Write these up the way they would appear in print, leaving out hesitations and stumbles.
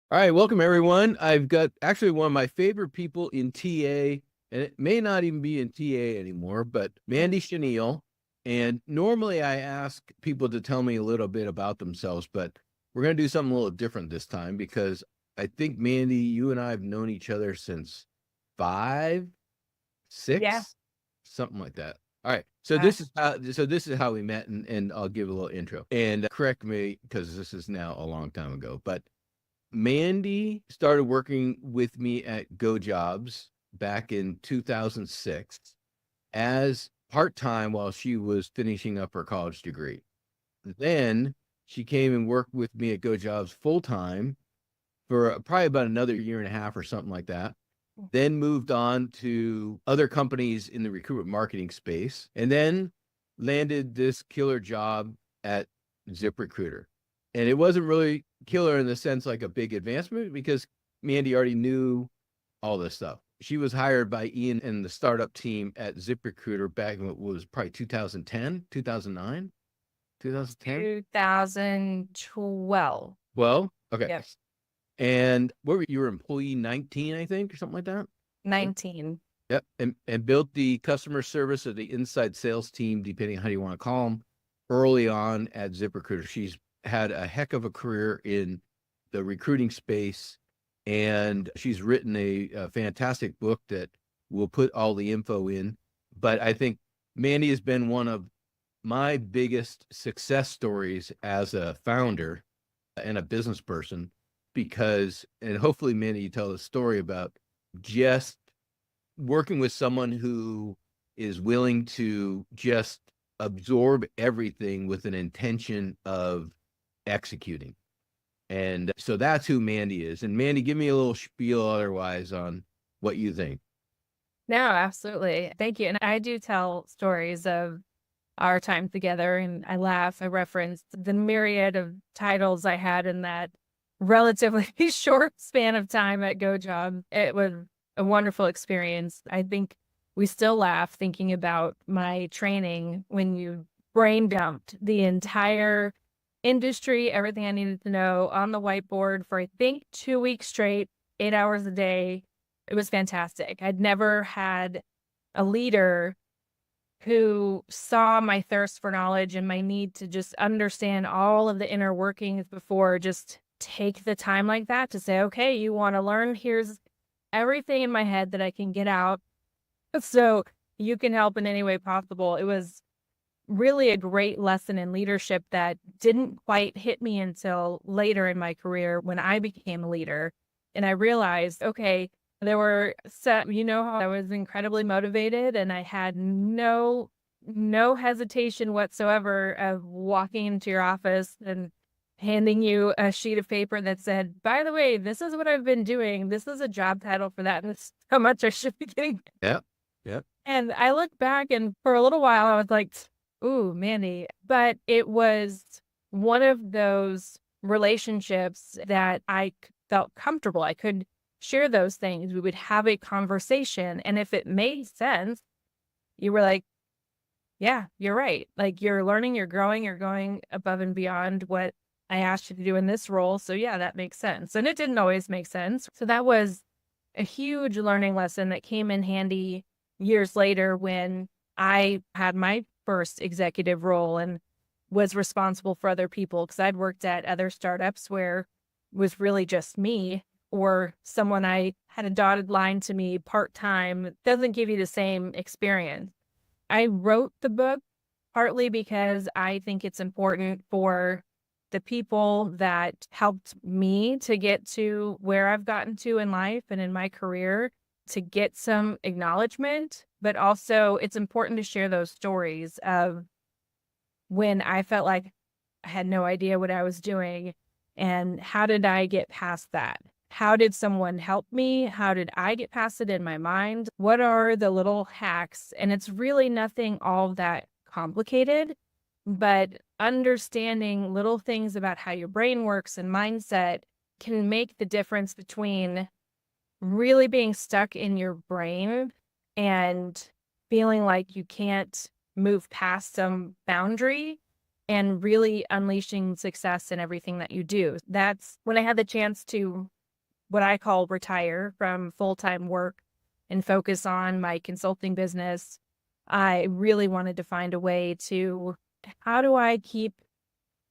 All right, welcome everyone. I've got actually one of my favorite people in TA, and it may not even be in TA anymore, but Mandy Chenille. And normally I ask people to tell me a little bit about themselves, but we're going to do something a little different this time because I think Mandy, you and I have known each other since five, Yeah. six, something like that. All right. So Uh, this is how we met, and I'll give a little intro. And correct me because this is now a long time ago, but Mandy started working with me at Go Jobs back in 2006 as part-time while she was finishing up her college degree. Then she came and worked with me at Go Jobs full-time for probably about another year and a half or something like that. Then moved on to other companies in the recruitment marketing space, and then landed this killer job at ZipRecruiter. And it wasn't really killer in the sense like a big advancement because Mandy already knew all this stuff. She was hired by Ian and the startup team at ZipRecruiter back in what was probably 2010, 2009, 2010. 2012. Well, okay. Yep. And what were you were employee 19, I think, or something like that? 19. Yep. And built the customer service or the inside sales team, depending on how you want to call them, early on at ZipRecruiter. She's had a heck of a career in the recruiting space, and she's written a fantastic book that we'll put all the info in. But I think Mandy has been one of my biggest success stories as a founder and a business person because, and hopefully, Mandy, you tell the story about just working with someone who is willing to just absorb everything with an intention of executing. And so that's who Mandy is. And Mandy, give me a little spiel otherwise on what you think. No, absolutely. Thank you. And I do tell stories of our time together, and I laugh. I reference the myriad of titles I had in that relatively short span of time at GoJob. It was a wonderful experience. I think we still laugh thinking about my training when you brain dumped the entire industry, everything I needed to know on the whiteboard for, I think, 2 weeks straight, 8 hours a day. It was fantastic. I'd never had a leader who saw my thirst for knowledge and my need to just understand all of the inner workings before just take the time like that to say, okay, you want to learn? Here's everything in my head that I can get out so you can help in any way possible. It was really a great lesson in leadership that didn't quite hit me until later in my career when I became a leader. And I realized, okay, there were some, how I was incredibly motivated and I had no hesitation whatsoever of walking into your office and handing you a sheet of paper that said, by the way, this is what I've been doing. This is a job title for that. And this is how much I should be getting. Yep. Yep. And I look back and for a little while I was like, ooh, Mandy. But it was one of those relationships that I felt comfortable. I could share those things. We would have a conversation. And if it made sense, you were like, yeah, you're right. Like you're learning, you're growing, you're going above and beyond what I asked you to do in this role. So yeah, that makes sense. And it didn't always make sense. So that was a huge learning lesson that came in handy years later when I had my first executive role and was responsible for other people because I'd worked at other startups where it was really just me or someone I had a dotted line to me part-time. It doesn't give you the same experience. I wrote the book partly because I think it's important for the people that helped me to get to where I've gotten to in life and in my career to get some acknowledgement, but also it's important to share those stories of when I felt like I had no idea what I was doing and how did I get past that? How did someone help me? How did I get past it in my mind? What are the little hacks? And it's really nothing all that complicated, but understanding little things about how your brain works and mindset can make the difference between really being stuck in your brain and feeling like you can't move past some boundary and really unleashing success in everything that you do. That's when I had the chance to what I call retire from full-time work and focus on my consulting business, I really wanted to find a way to, how do I keep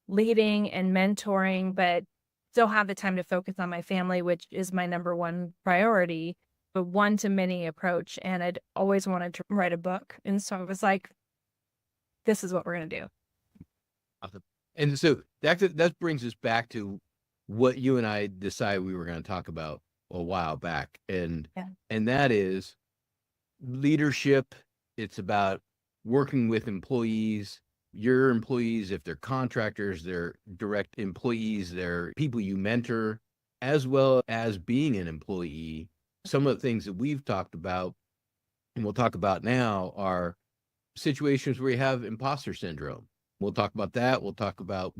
leading and mentoring, but still have the time to focus on my family, which is my number one priority, but one-to-many approach. And I'd always wanted to write a book. And so I was like, this is what we're going to do. Awesome. And so that brings us back to what you and I decided we were going to talk about a while back. And Yeah. and that is leadership. It's about working with employees, your employees, if they're contractors, they're direct employees, they're people you mentor, as well as being an employee. Some of the things that we've talked about and we'll talk about now are situations where you have imposter syndrome. We'll talk about that. We'll talk about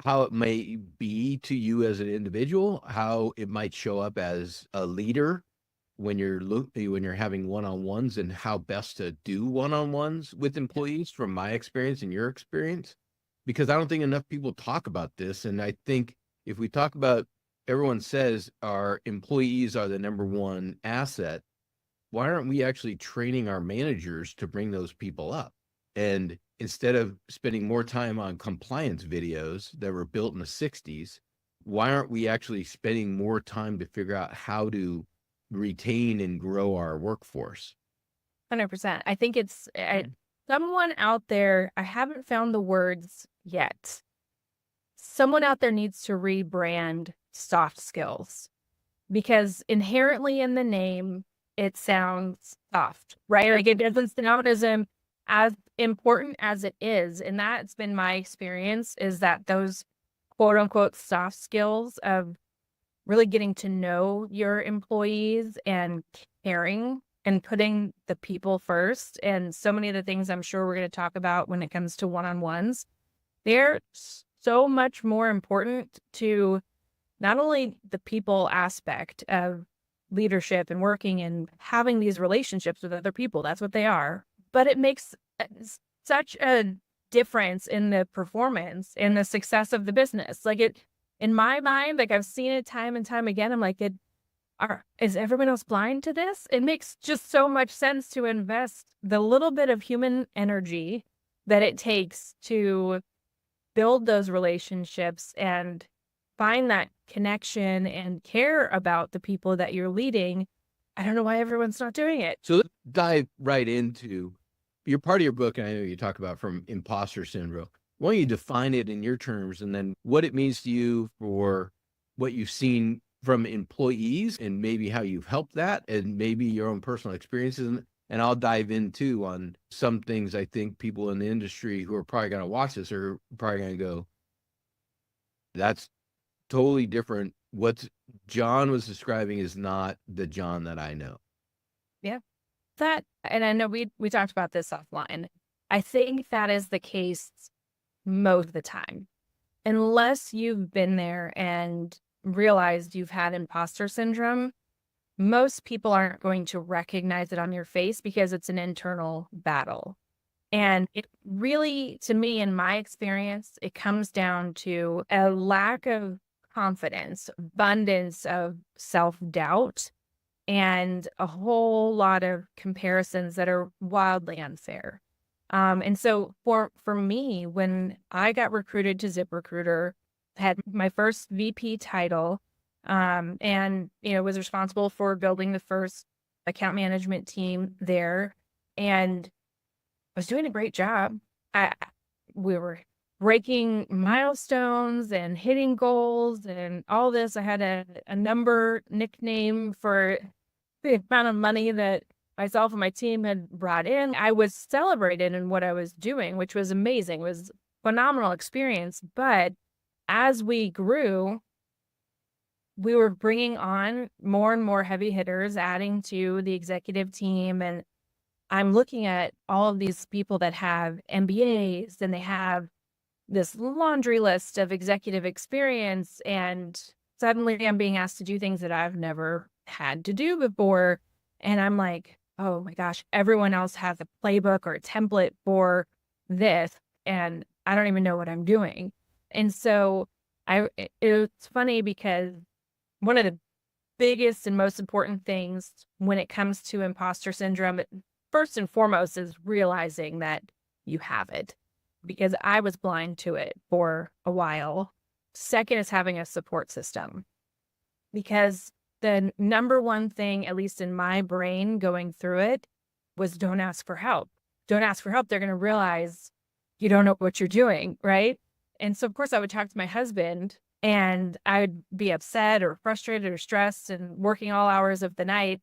how it may be to you as an individual, how it might show up as a leader when you're having one-on-ones, and how best to do one-on-ones with employees from my experience and your experience. Because I don't think enough people talk about this. And I think if we talk about, everyone says our employees are the number one asset, why aren't we actually training our managers to bring those people up? And instead of spending more time on compliance videos that were built in the 60s, why aren't we actually spending more time to figure out how to retain and grow our workforce? 100%. I think it's someone out there, I haven't found the words yet. Someone out there needs to rebrand soft skills, because inherently in the name, it sounds soft, right? Like it doesn't sound as important as it is. And that's been my experience, is that those quote unquote soft skills of really getting to know your employees and caring and putting the people first. And so many of the things I'm sure we're going to talk about when it comes to one-on-ones, they're so much more important to not only the people aspect of leadership and working and having these relationships with other people, that's what they are, but it makes such a difference in the performance and the success of the business. Like it, in my mind, like I've seen it time and time again. I'm like, is everyone else blind to this? It makes just so much sense to invest the little bit of human energy that it takes to build those relationships and find that connection and care about the people that you're leading. I don't know why everyone's not doing it. So let's dive right into your part of your book. And I know you talk about from imposter syndrome. Why don't you define it in your terms, and then what it means to you for what you've seen from employees, and maybe how you've helped that, and maybe your own personal experiences. And I'll dive into on some things I think people in the industry who are probably going to watch this are probably going to go, that's totally different. What John was describing is not the John that I know. Yeah. That, and I know we talked about this offline. I think that is the case most of the time, unless you've been there and realized you've had imposter syndrome. Most people aren't going to recognize it on your face because it's an internal battle. And it really, to me, in my experience, it comes down to a lack of confidence, abundance of self-doubt, and a whole lot of comparisons that are wildly unfair. And so for me, when I got recruited to ZipRecruiter, had my first VP title, and was responsible for building the first account management team there, and I was doing a great job. We were breaking milestones and hitting goals and all this. I had a number nickname for the amount of money that myself and my team had brought in. I was celebrated in what I was doing, which was amazing. It was a phenomenal experience. But as we grew, we were bringing on more and more heavy hitters, adding to the executive team. And I'm looking at all of these people that have MBAs, and they have this laundry list of executive experience. And suddenly I'm being asked to do things that I've never had to do before. And I'm like, oh my gosh, everyone else has a playbook or a template for this, and I don't even know what I'm doing. And so it's funny because one of the biggest and most important things when it comes to imposter syndrome, first and foremost, is realizing that you have it, because I was blind to it for a while. Second is having a support system, because the number one thing, at least in my brain going through it, was don't ask for help. Don't ask for help. They're going to realize you don't know what you're doing, right? And so, of course, I would talk to my husband and I would be upset or frustrated or stressed and working all hours of the night.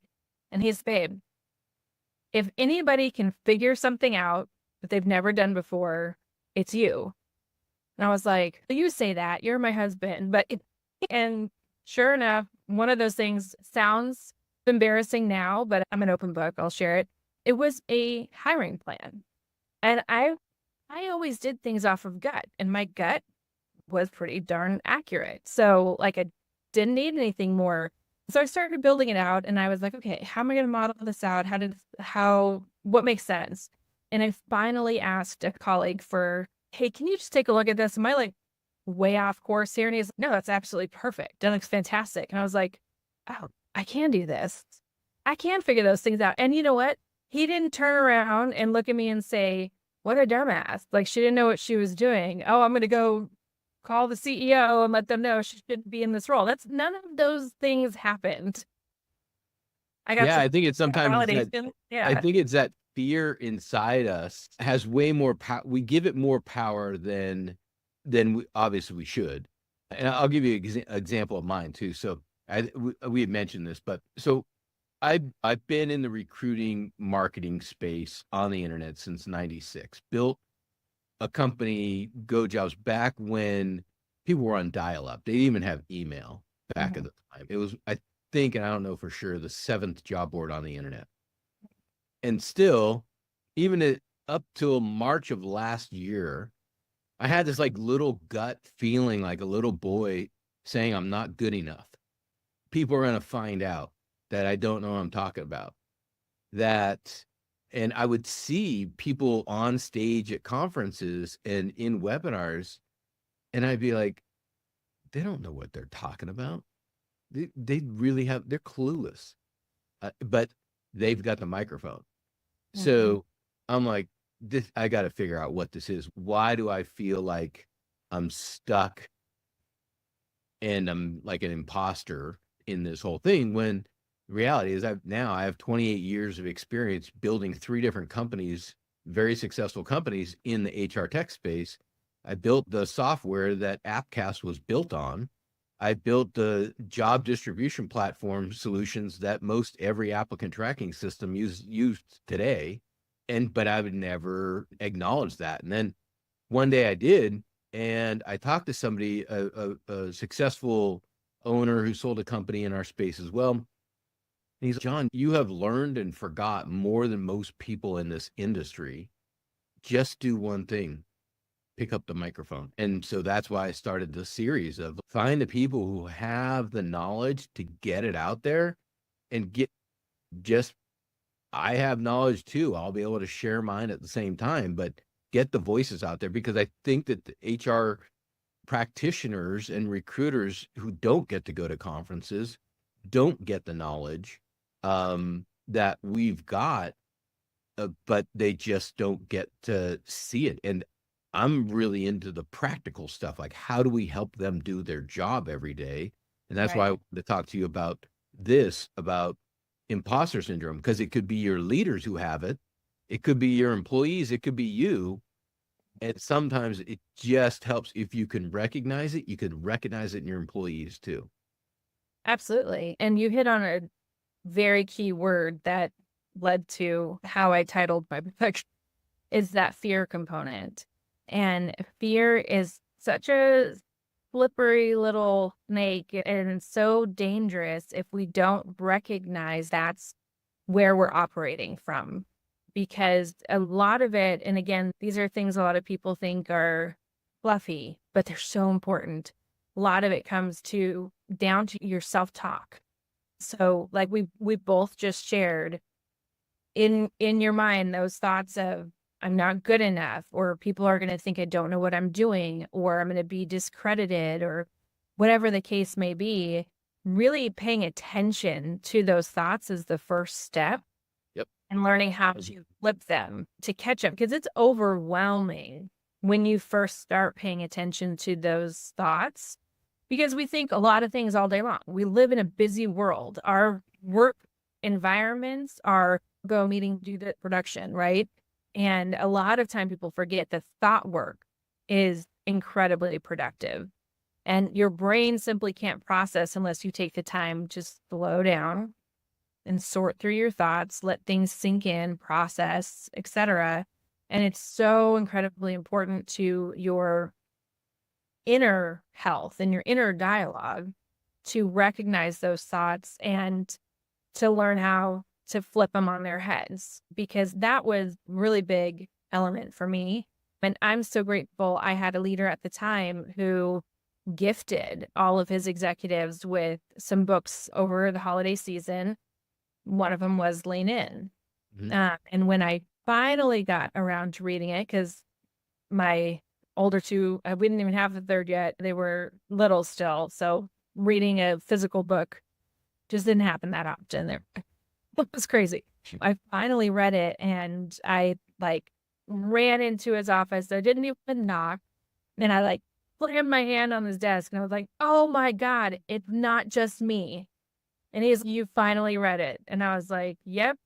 And he's, babe, if anybody can figure something out that they've never done before, it's you. And I was like, you say that, you're my husband. And sure enough, one of those things sounds embarrassing now, but I'm an open book. I'll share it. It was a hiring plan. And I always did things off of gut, and my gut was pretty darn accurate. So like I didn't need anything more. So I started building it out and I was like, okay, how am I going to model this out? What makes sense? And I finally asked a colleague for, hey, can you just take a look at this? Am I like way off course here? And he's like, no, that's absolutely perfect. That looks fantastic. And I was like, oh, I can do this. I can figure those things out. And you know what? He didn't turn around and look at me and say, what a dumbass. Like she didn't know what she was doing. Oh, I'm going to go call the CEO and let them know she shouldn't be in this role. None of those things happened. I got Yeah, some I think it's sometimes that validation. I Yeah. think it's that fear inside us has way more power. We give it more power than obviously we should. And I'll give you an example of mine too. So we had mentioned this, but so I've been in the recruiting marketing space on the internet since '96. Built a company, Go Jobs, back when people were on dial-up. They didn't even have email back at Mhm. the time. It was, I think, and I don't know for sure, the seventh job board on the internet. And still, up till March of last year, I had this like little gut feeling, like a little boy saying I'm not good enough. People are going to find out that I don't know what I'm talking about. That, and I would see people on stage at conferences and in webinars, and I'd be like, they don't know what they're talking about. They really they're clueless, but they've got the microphone. Mhm. So I'm like, I got to figure out what this is. Why do I feel like I'm stuck and I'm like an imposter in this whole thing when the reality is I have 28 years of experience building 3 different companies, very successful companies in the HR tech space. I built the software that Appcast was built on. I built the job distribution platform solutions that most every applicant tracking system used today. But I would never acknowledge that. And then one day I did, and I talked to somebody, a successful owner who sold a company in our space as well. And he's like, John, you have learned and forgot more than most people in this industry. Just do one thing, pick up the microphone. And so that's why I started the series of find the people who have the knowledge to get it out there and just, I have knowledge too. I'll be able to share mine at the same time, but get the voices out there because I think that the HR practitioners and recruiters who don't get to go to conferences don't get the knowledge that we've got, but they just don't get to see it. And I'm really into the practical stuff, like how do we help them do their job every day? And that's why I Right. wanted to talk to you about this, about imposter syndrome, because it could be your leaders who have it. It could be your employees. It could be you. And sometimes it just helps if you can recognize it. You can recognize it in your employees too. Absolutely. And you hit on a very key word that led to how I titled my book, is that fear component. And fear is such a slippery little snake and so dangerous if we don't recognize that's where we're operating from. Because a lot of it, and again, these are things a lot of people think are fluffy, but they're so important. A lot of it comes down to your self-talk. So like we both just shared, in your mind those thoughts of I'm not good enough, or people are going to think I don't know what I'm doing, or I'm going to be discredited, or whatever the case may be. really paying attention to those thoughts is the first step, Yep. and learning how to flip them to catch up, because it's overwhelming when you first start paying attention to those thoughts, because we think a lot of things all day long. We live in a busy world. Our work environments are go meeting, do the production, right? And a lot of time people forget that thought work is incredibly productive. And your brain simply can't process unless you take the time to slow down and sort through your thoughts, let things sink in, process, etc. And it's so incredibly important to your inner health and your inner dialogue to recognize those thoughts and to learn how to flip them on their heads, because that was really big element for me. And I'm so grateful I had a leader at the time who gifted all of his executives with some books over the holiday season. One of them was Lean In. And when I finally got around to reading it, because my older two, we didn't even have the third yet. They were little still. So reading a physical book just didn't happen that often. It was crazy. I finally read it, and I like ran into his office. I didn't even knock. And I like slammed my hand on his desk, and I was like, oh my God, it's not just me. And he's, you finally read it. And I was like, yep.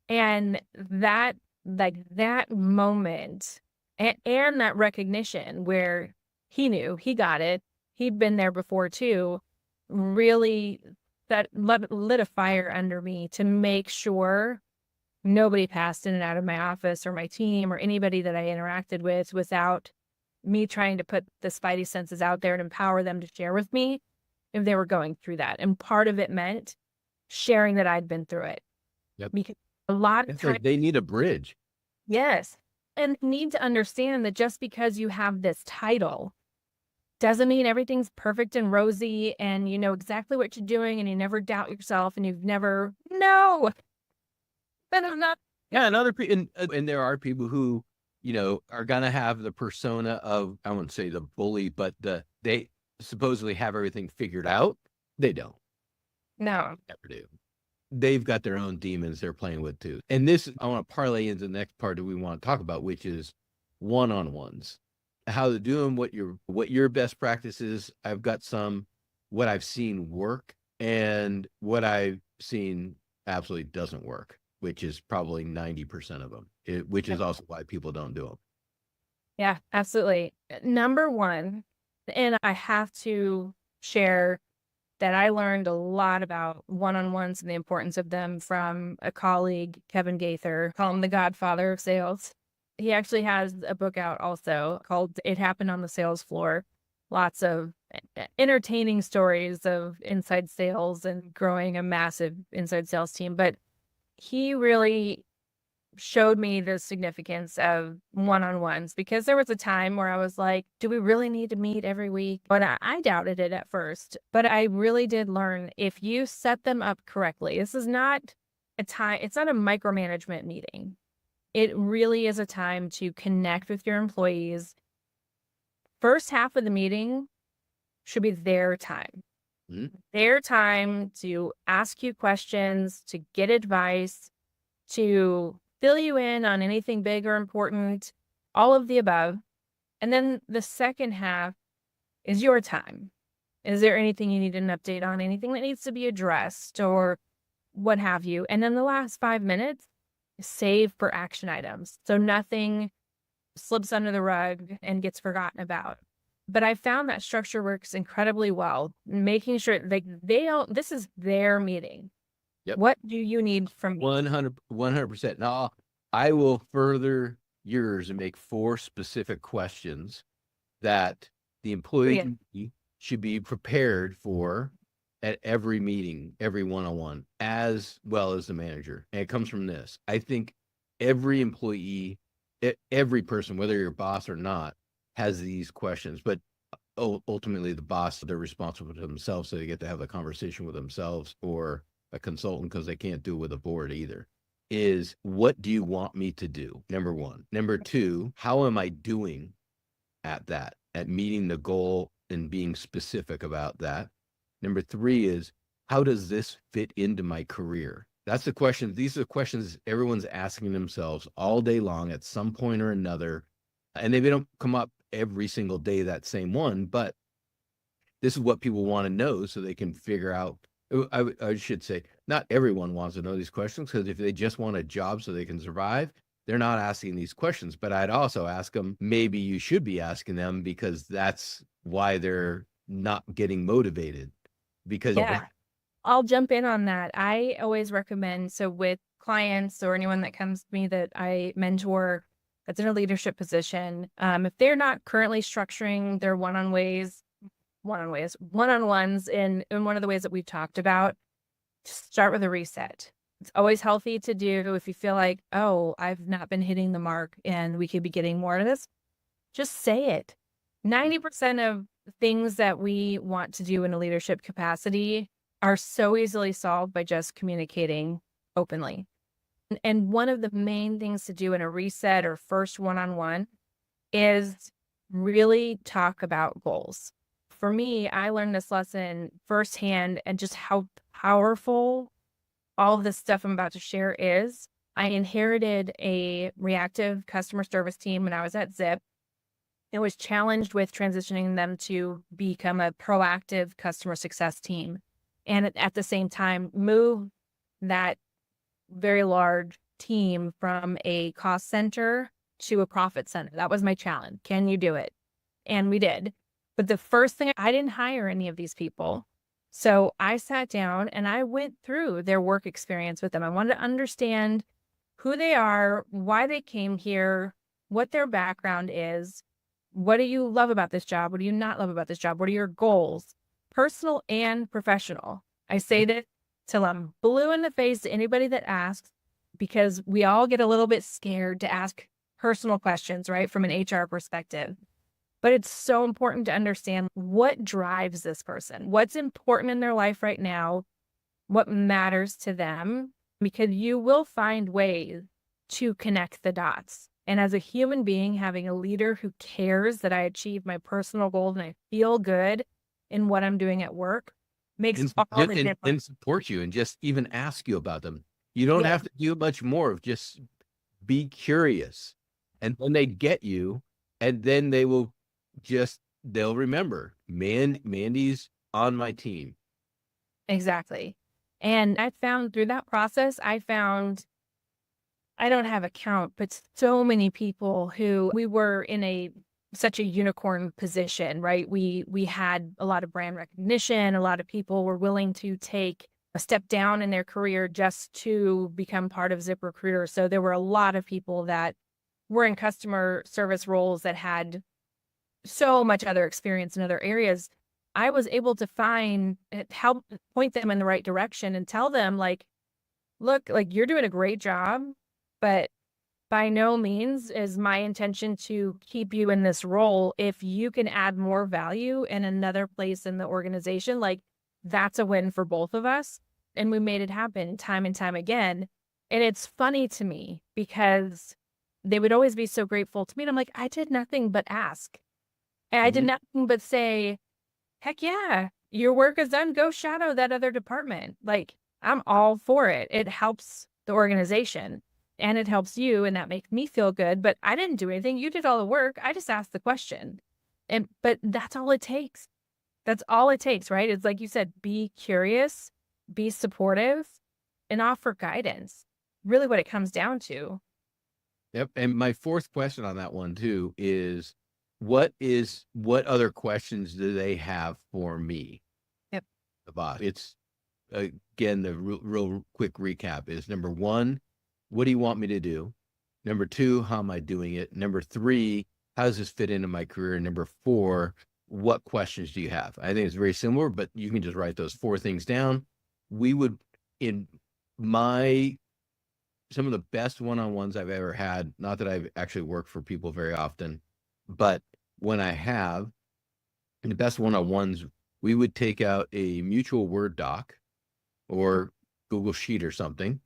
And that, like that moment and that recognition where he knew he got it, he'd been there before too, really that lit a fire under me to make sure nobody passed in and out of my office or my team or anybody that I interacted with without me trying to put the spidey senses out there and empower them to share with me if they were going through that. And part of it meant sharing that I'd been through it. Yep. Because a lot of It's times, like they need a bridge. yes, and need to understand that just because you have this title doesn't mean everything's perfect and rosy and you know exactly what you're doing and you never doubt yourself and you've never, no, that is not. Yeah, and and there are people who, you know, are gonna have the persona of, I wouldn't say the bully, but they supposedly have everything figured out. They don't. No. Never do. They've got their own demons they're playing with too. And this, I want to parlay into the next part that we want to talk about, which is one-on-ones. How to do them, what your best practice is. I've got what I've seen work and what I've seen absolutely doesn't work, which is probably 90% of them, which is also why people don't do them. Yeah, absolutely. Number one, and I have to share that I learned a lot about one-on-ones and the importance of them from a colleague, Kevin Gaither, call him the godfather of sales. He actually has a book out also called It Happened on the Sales Floor. Lots of entertaining stories of inside sales and growing a massive inside sales team. But he really showed me the significance of one-on-ones, because there was a time where I was like, do we really need to meet every week? But I doubted it at first, but I really did learn if you set them up correctly, this is not it's not a micromanagement meeting. It really is a time to connect with your employees. First half of the meeting should be their time. Their time to ask you questions, to get advice, to fill you in on anything big or important, all of the above. And then the second half is your time. Is there anything you need an update on, anything that needs to be addressed or what have you? And then the last 5 minutes, save for action items. So nothing slips under the rug and gets forgotten about. But I found that structure works incredibly well, making sure like this is their meeting. Yep. What do you need from me? 100%. Now, I will further yours and make 4 specific questions that the employee should be prepared for at every meeting, every one-on-one, as well as the manager. And it comes from this. I think every employee, every person, whether you're a boss or not, has these questions. But ultimately, the boss, they're responsible to themselves, so they get to have a conversation with themselves or a consultant, because they can't do it with a board either. Is, what do you want me to do? Number 1. Number 2, how am I doing at meeting the goal and being specific about that? Number three is, how does this fit into my career? That's the question. These are the questions everyone's asking themselves all day long at some point or another. And they don't come up every single day, that same one, but this is what people want to know so they can figure out. I should say, not everyone wants to know these questions, because if they just want a job so they can survive, they're not asking these questions. But I'd also ask them, maybe you should be asking them, because that's why they're not getting motivated. Because Yeah. I'll jump in on that. I always recommend, so with clients or anyone that comes to me that I mentor that's in a leadership position, if they're not currently structuring their one-on-ones in one of the ways that we've talked about, start with a reset. It's always healthy to do if you feel like, oh, I've not been hitting the mark and we could be getting more of this. Just say it. 90% of things that we want to do in a leadership capacity are so easily solved by just communicating openly. And one of the main things to do in a reset or first one-on-one is really talk about goals. For me, I learned this lesson firsthand, and just how powerful all of this stuff I'm about to share is. I inherited a reactive customer service team when I was at Zip. It was challenged with transitioning them to become a proactive customer success team. And at the same time, move that very large team from a cost center to a profit center. That was my challenge. Can you do it? And we did. But the first thing, I didn't hire any of these people. So I sat down and I went through their work experience with them. I wanted to understand who they are, why they came here, what their background is. What do you love about this job? What do you not love about this job? What are your goals, personal and professional? I say this till I'm blue in the face to anybody that asks, because we all get a little bit scared to ask personal questions, right? From an HR perspective. But it's so important to understand what drives this person, what's important in their life right now, what matters to them, because you will find ways to connect the dots. And as a human being, having a leader who cares that I achieve my personal goals and I feel good in what I'm doing at work makes all the difference. And support you and just even ask you about them. You don't have to do much more of just be curious. And then they get you, and then they'll remember, Mandy's on my team. Exactly. And I found through that process, I don't have a count, but so many people who we were in such a unicorn position, right? We had a lot of brand recognition. A lot of people were willing to take a step down in their career just to become part of ZipRecruiter. So there were a lot of people that were in customer service roles that had so much other experience in other areas. I was able to help point them in the right direction and tell them, like, look, like, you're doing a great job, but by no means is my intention to keep you in this role. If you can add more value in another place in the organization, like, that's a win for both of us. And we made it happen time and time again. And it's funny to me because they would always be so grateful to me. And I'm like, I did nothing but ask. And I did nothing but say, heck yeah, your work is done. Go shadow that other department. Like, I'm all for it. It helps the organization and it helps you. And that makes me feel good. But I didn't do anything. You did all the work. I just asked the question. But that's all it takes. That's all it takes, right? It's like you said, be curious, be supportive, and offer guidance. Really what it comes down to. Yep. And my fourth question on that one too is, what other questions do they have for me? Yep. The boss. It's, again, the real quick recap is: number one, what do you want me to do? Number two, how am I doing it? Number three, how does this fit into my career? And number four, what questions do you have? I think it's very similar, but you can just write those four things down. We would, in some of the best one-on-ones I've ever had, not that I've actually worked for people very often, but when I have, in the best one-on-ones, we would take out a mutual Word doc or Google Sheet or something,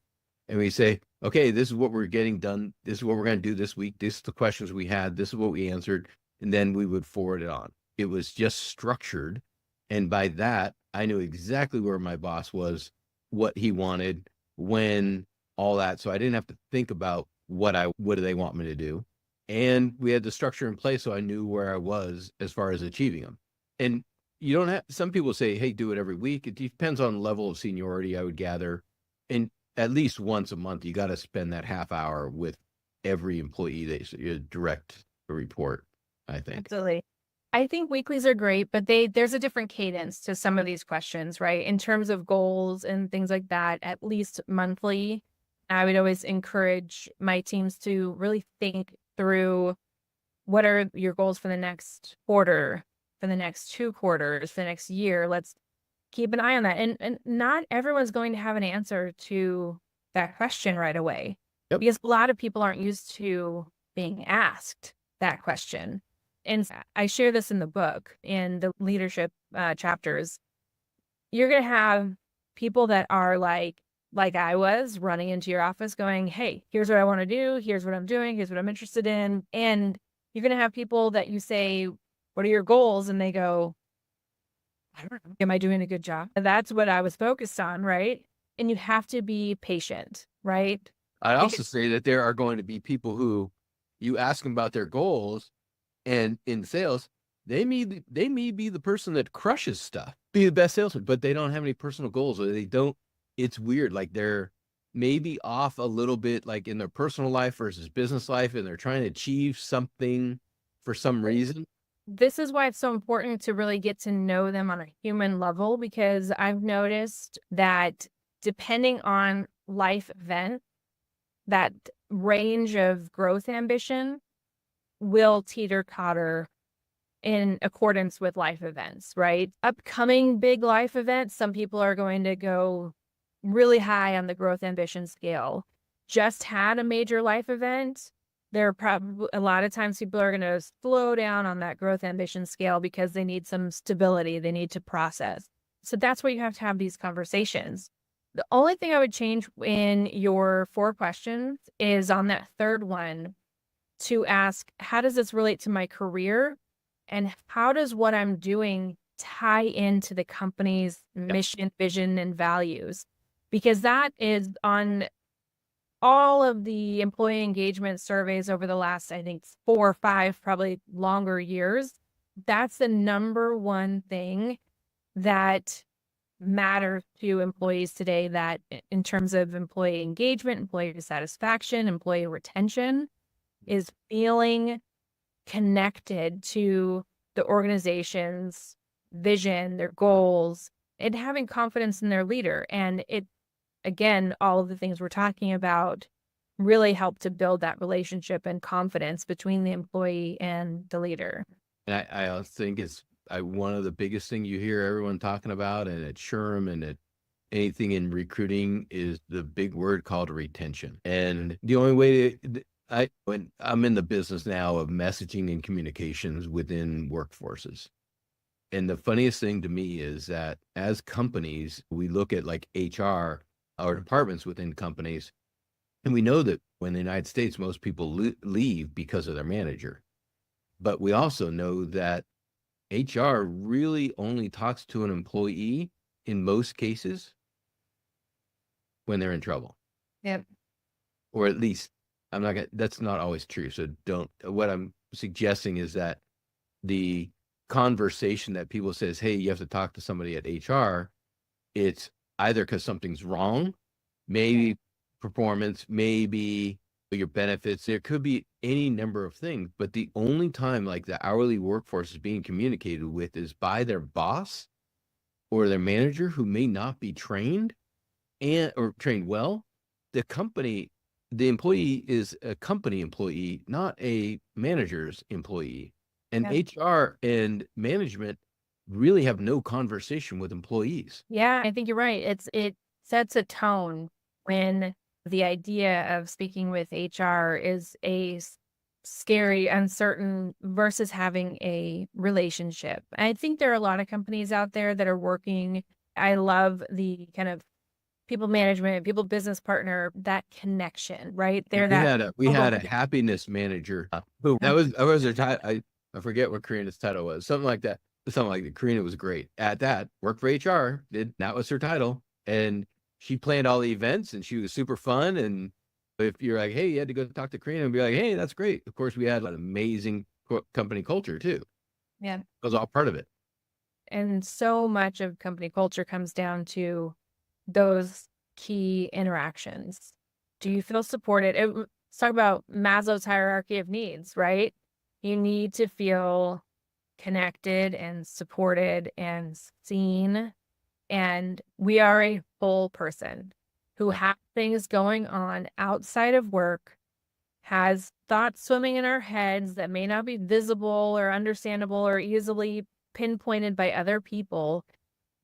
and we say, okay, this is what we're getting done. This is what we're going to do this week. This is the questions we had. This is what we answered. And then we would forward it on. It was just structured. And by that, I knew exactly where my boss was, what he wanted, when, all that. So I didn't have to think about what do they want me to do. And we had the structure in place so I knew where I was as far as achieving them. And you don't have some people say, hey, do it every week. It depends on the level of seniority, I would gather. And at least once a month, you got to spend that half hour with every employee that you direct a report, I think. Absolutely. I think weeklies are great, but there's a different cadence to some of these questions, right? In terms of goals and things like that, at least monthly, I would always encourage my teams to really think through what are your goals for the next quarter, for the next 2 quarters, for the next year. Let's keep an eye on that. And not everyone's going to have an answer to that question right away, Yep. because a lot of people aren't used to being asked that question. And I share this in the book, in the leadership chapters. You're going to have people that are like I was, running into your office going, hey, here's what I want to do. Here's what I'm doing. Here's what I'm interested in. And you're going to have people that you say, what are your goals? And they go, I don't know. Am I doing a good job? And that's what I was focused on, right? And you have to be patient, right? I also Because say that there are going to be people who you ask them about their goals, and in sales, they may be the person that crushes stuff, be the best salesman, but they don't have any personal goals, or they don't. It's weird. Like they're maybe off a little bit, like in their personal life versus business life, and they're trying to achieve something for some reason. this is why it's so important to really get to know them on a human level, because I've noticed that depending on life event, that range of growth ambition will teeter-totter in accordance with life events, right? Upcoming big life events, some people are going to go really high on the growth ambition scale. Just had a major life event, there are probably a lot of times people are going to slow down on that growth ambition scale because they need some stability, they need to process. So that's why you have to have these conversations. The only thing I would change in your 4 questions is on that third one, to ask, how does this relate to my career? And how does what I'm doing tie into the company's mission, vision, and values? Because that is on all of the employee engagement surveys over the last, I think, 4 or 5, probably longer years. That's the number one thing that matters to employees today, that in terms of employee engagement, employee satisfaction, employee retention, is feeling connected to the organization's vision, their goals, and having confidence in their leader. And it, again, all of the things we're talking about really help to build that relationship and confidence between the employee and the leader. And I also think it's one of the biggest thing you hear everyone talking about, and at SHRM and at anything in recruiting, is the big word called retention. And the only way to, when I'm in the business now of messaging and communications within workforces. And the funniest thing to me is that as companies, we look at like HR or departments within companies, and we know that when the United States, most people leave because of their manager. But we also know that HR really only talks to an employee in most cases when they're in trouble. Yep. Or at least that's not always true. So what I'm suggesting is that the conversation that people says, hey, you have to talk to somebody at HR, it's either because something's wrong, maybe performance, maybe your benefits, there could be any number of things, but the only time like the hourly workforce is being communicated with is by their boss or their manager, who may not be trained or trained well. The employee is a company employee, not a manager's employee. And HR and management really have no conversation with employees. Yeah, I think you're right. It sets a tone when the idea of speaking with HR is a scary, uncertain, versus having a relationship. I think there are a lot of companies out there that are working. I love the kind of people management, people business partner, that connection, right? We had a happiness manager who that was her title. I forget what Karina's title was, something like that. something like that. Karina was great at that. Worked for HR. That was her title, and she planned all the events, and she was super fun. And if you're like, hey, you had to go talk to Karina and be like, hey, that's great. Of course, we had an amazing company culture too. Yeah. It was all part of it. And so much of company culture comes down to those key interactions. Do you feel supported? Let's talk about Maslow's hierarchy of needs, right? You need to feel connected and supported and seen. And we are a whole person who Yeah. has things going on outside of work, has thoughts swimming in our heads that may not be visible or understandable or easily pinpointed by other people.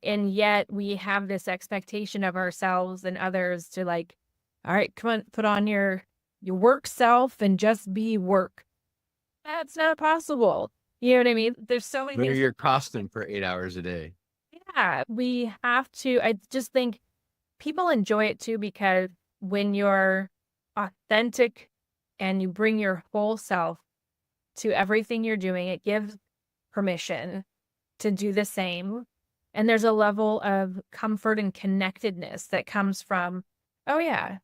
And yet we have this expectation of ourselves and others to like, all right, come on, put on your work self and just be work. That's not possible. You know what I mean? There's so many Wear things. your costume for 8 hours a day. Yeah, we have to. I just think people enjoy it too because when you're authentic and you bring your whole self to everything you're doing, it gives permission to do the same. And there's a level of comfort and connectedness that comes from, oh, yeah,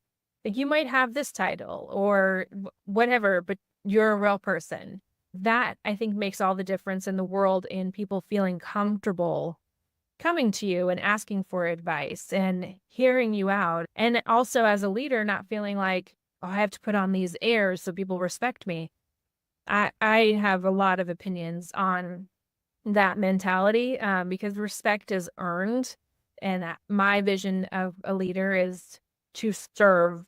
like you might have this title or whatever, but you're a real person. That I think makes all the difference in the world in people feeling comfortable coming to you and asking for advice and hearing you out. And also as a leader, not feeling like, oh, I have to put on these airs so people respect me. I have a lot of opinions on that mentality because respect is earned. And my vision of a leader is to serve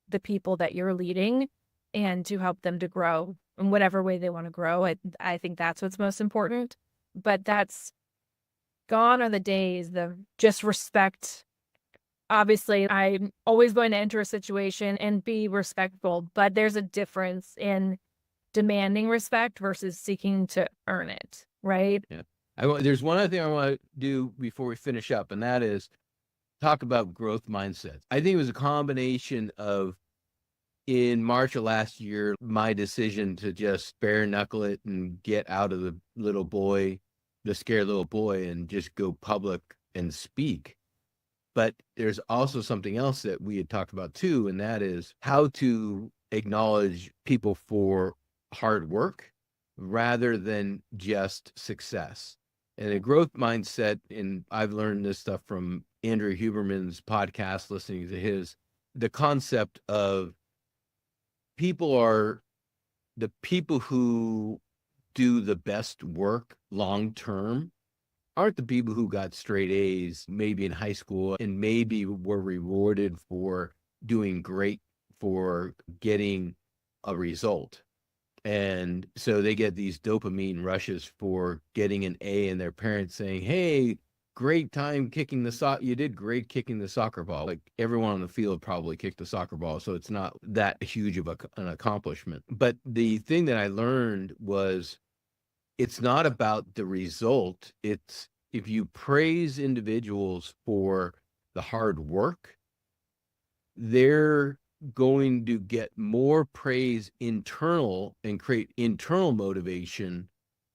the people that you're leading and to help them to grow in whatever way they want to grow. I think that's what's most important. But that's gone are the days of just respect. Obviously, I'm always going to enter a situation and be respectful, but there's a difference in demanding respect versus seeking to earn it, right? Yeah. There's one other thing I want to do before we finish up, and that is talk about growth mindsets. I think it was a combination of, in March of last year, my decision to just bare knuckle it and get out of the scared little boy, and just go public and speak. But there's also something else that we had talked about too, and that is how to acknowledge people for hard work rather than just success. And a growth mindset, and I've learned this stuff from Andrew Huberman's podcast, listening to the concept of the people who do the best work long term aren't the people who got straight A's maybe in high school and maybe were rewarded for doing great, for getting a result. And so they get these dopamine rushes for getting an A, and their parents saying, hey, great time kicking you did great kicking the soccer ball. Like everyone on the field probably kicked the soccer ball, so it's not that huge of an accomplishment. But the thing that I learned was, it's not about the result. It's, if you praise individuals for the hard work, they're going to get more praise internal and create internal motivation.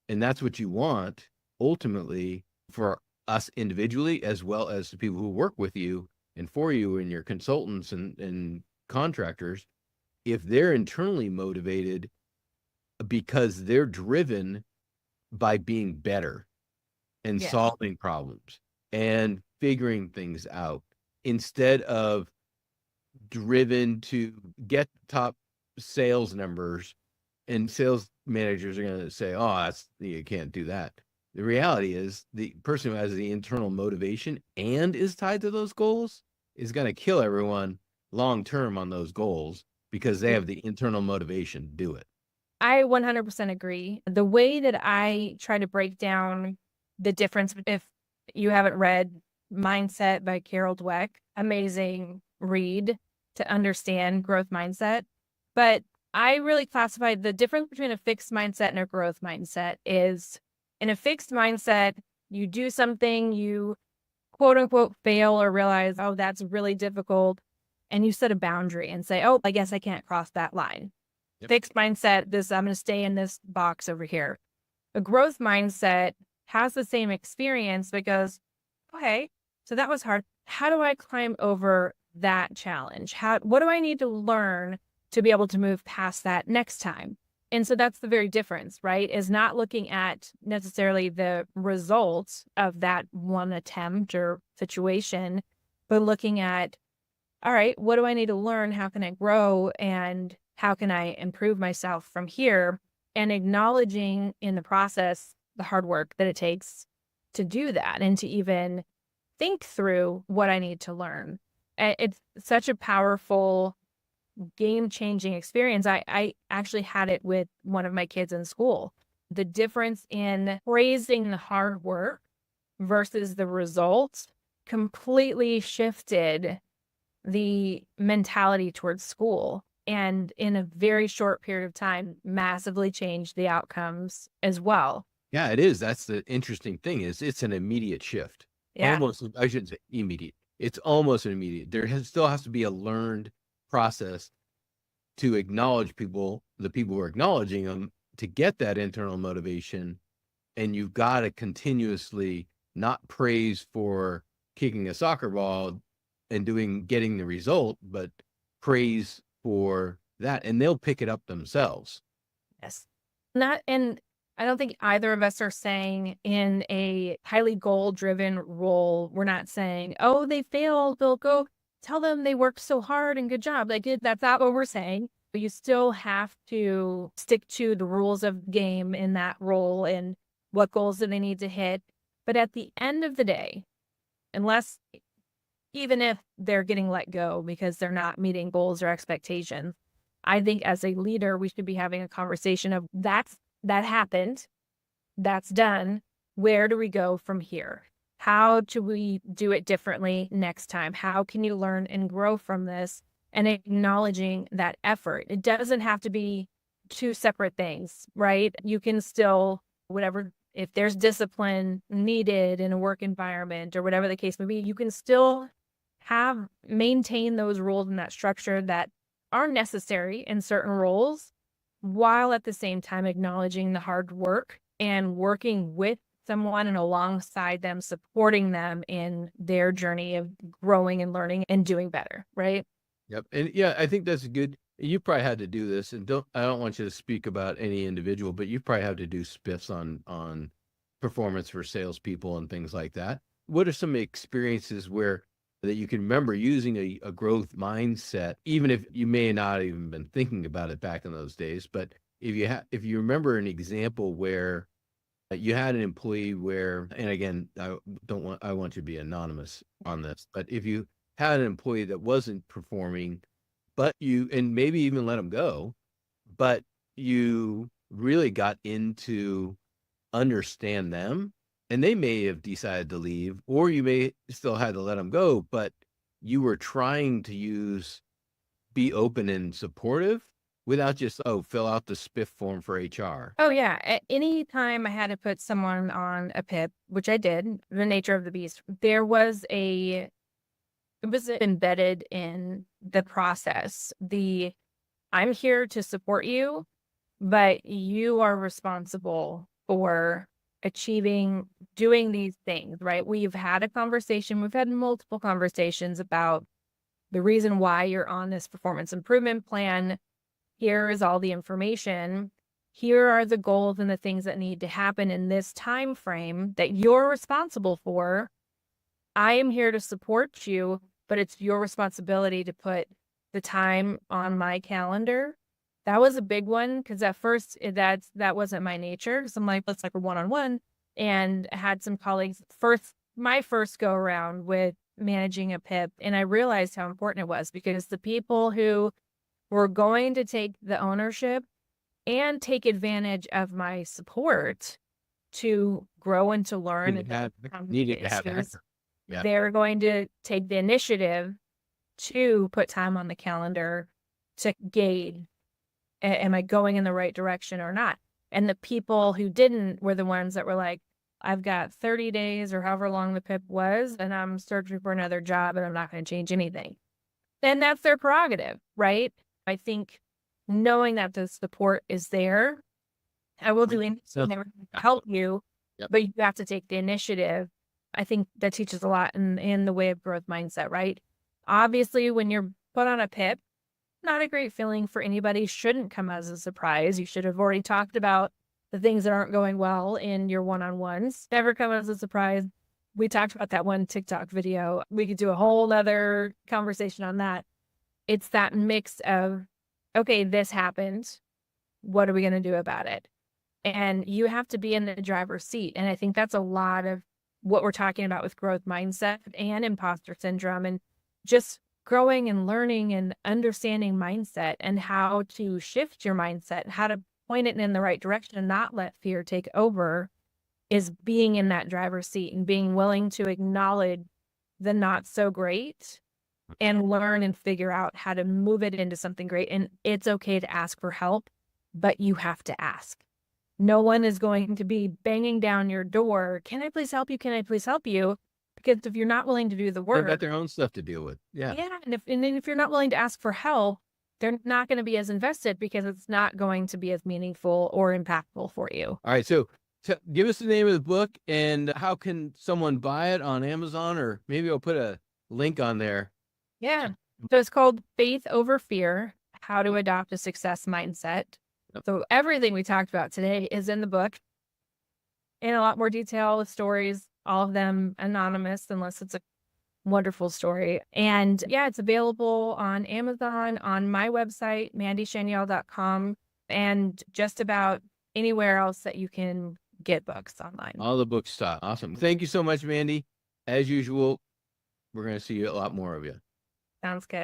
And that's what you want ultimately for us individually, as well as the people who work with you and for you and your consultants and contractors. If they're internally motivated because they're driven by being better and Yeah. solving problems and figuring things out, instead of driven to get top sales numbers, and sales managers are going to say, oh, you can't do that. The reality is the person who has the internal motivation and is tied to those goals is going to kill everyone long term on those goals, because they have the internal motivation to do it. I 100% agree. The way that I try to break down the difference, if you haven't read Mindset by Carol Dweck, amazing read to understand growth mindset. But I really classified the difference between a fixed mindset and a growth mindset is, in a fixed mindset, you do something, you quote unquote fail or realize, oh, that's really difficult. And you set a boundary and say, oh, I guess I can't cross that line. Yep. Fixed mindset, I'm going to stay in this box over here. A growth mindset has the same experience, but goes, okay, so that was hard. How do I climb over that challenge? What do I need to learn to be able to move past that next time? And so that's the very difference, right? Is not looking at necessarily the results of that one attempt or situation, but looking at, all right, what do I need to learn? How can I grow? And how can I improve myself from here? And acknowledging in the process the hard work that it takes to do that and to even think through what I need to learn. It's such a powerful, game-changing experience. I actually had it with one of my kids in school. The difference in praising the hard work versus the results completely shifted the mentality towards school, and in a very short period of time, massively changed the outcomes as well. Yeah, it is. That's the interesting thing is it's an immediate shift. Yeah. Almost, I shouldn't say immediate. It's almost an immediate. Still has to be a learned process to acknowledge people, the people who are acknowledging them, to get that internal motivation. And you've got to continuously not praise for kicking a soccer ball and getting the result, but praise for that. And they'll pick it up themselves. Yes. And I don't think either of us are saying in a highly goal-driven role, we're not saying, oh, they failed, they'll go tell them they worked so hard and good job. Like that's not what we're saying. But you still have to stick to the rules of the game in that role and what goals do they need to hit. But at the end of the day, unless even if they're getting let go because they're not meeting goals or expectations, I think as a leader, we should be having a conversation of that happened, that's done. Where do we go from here? How do we do it differently next time? How can you learn and grow from this? And acknowledging that effort. It doesn't have to be two separate things, right? You can still, whatever, if there's discipline needed in a work environment or whatever the case may be, you can still maintain those rules and that structure that are necessary in certain roles, while at the same time acknowledging the hard work and working with someone and alongside them, supporting them in their journey of growing and learning and doing better, right? Yep. And yeah, I think that's good. You probably had to do this, and I don't want you to speak about any individual, but you probably have to do spiffs on performance for salespeople and things like that. What are some experiences that you can remember using a growth mindset, even if you may not even been thinking about it back in those days? But if you remember an example where you had an employee where, and again, I want you to be anonymous on this, but if you had an employee that wasn't performing, and maybe even let them go, but you really got into understand them, and they may have decided to leave, or you may still had to let them go, but you were trying to be open and supportive without just, fill out the spiff form for HR. Oh yeah. Any time I had to put someone on a PIP, which I did, the nature of the beast, it was embedded in the process. I'm here to support you, but you are responsible for doing these things, right? We've had multiple conversations about the reason why you're on this performance improvement plan. Here is all the information. Here are the goals and the things that need to happen in this time frame that you're responsible for. I am here to support you, but it's your responsibility to put the time on my calendar. That was a big one because at first that wasn't my nature. So I'm like, let's like a one-on-one, and I had some colleagues my first go around with managing a PIP. And I realized how important it was because the people who were going to take the ownership and take advantage of my support to grow and to learn Needed to have issues, yeah. they're going to take the initiative to put time on the calendar to gauge, am I going in the right direction or not? And the people who didn't were the ones that were like, I've got 30 days or however long the PIP was, and I'm searching for another job and I'm not going to change anything. And that's their prerogative, right? I think knowing that the support is there, I will do anything to help you Yep. but you have to take the initiative. I think that teaches a lot in the way of growth mindset, right? Obviously, when you're put on a PIP, not a great feeling for anybody, shouldn't come as a surprise. You should have already talked about the things that aren't going well in your one-on-ones. Never come as a surprise. We talked about that one TikTok video. We could do a whole nother conversation on that. It's that mix of, okay, this happened. What are we going to do about it? And you have to be in the driver's seat. And I think that's a lot of what we're talking about with growth mindset and imposter syndrome, and just growing and learning and understanding mindset and how to shift your mindset and how to point it in the right direction and not let fear take over, is being in that driver's seat and being willing to acknowledge the not so great and learn and figure out how to move it into something great. And it's okay to ask for help, but you have to ask. No one is going to be banging down your door. Can I please help you? Can I please help you? Because if you're not willing to do the They've got work, their own stuff to deal with. Yeah. yeah. And then if you're not willing to ask for help, they're not going to be as invested because it's not going to be as meaningful or impactful for you. All right. So give us the name of the book and how can someone buy it on Amazon, or maybe I'll put a link on there. Yeah. So it's called Faith Over Fear: How to Adopt a Success Mindset. Yep. So everything we talked about today is in the book in a lot more detail with stories, all of them anonymous, unless it's a wonderful story. And yeah, it's available on Amazon, on my website, mandyshaniel.com, and just about anywhere else that you can get books online. All the books stop. Awesome. Thank you so much, Mandy. As usual, we're going to see a lot more of you. Sounds good.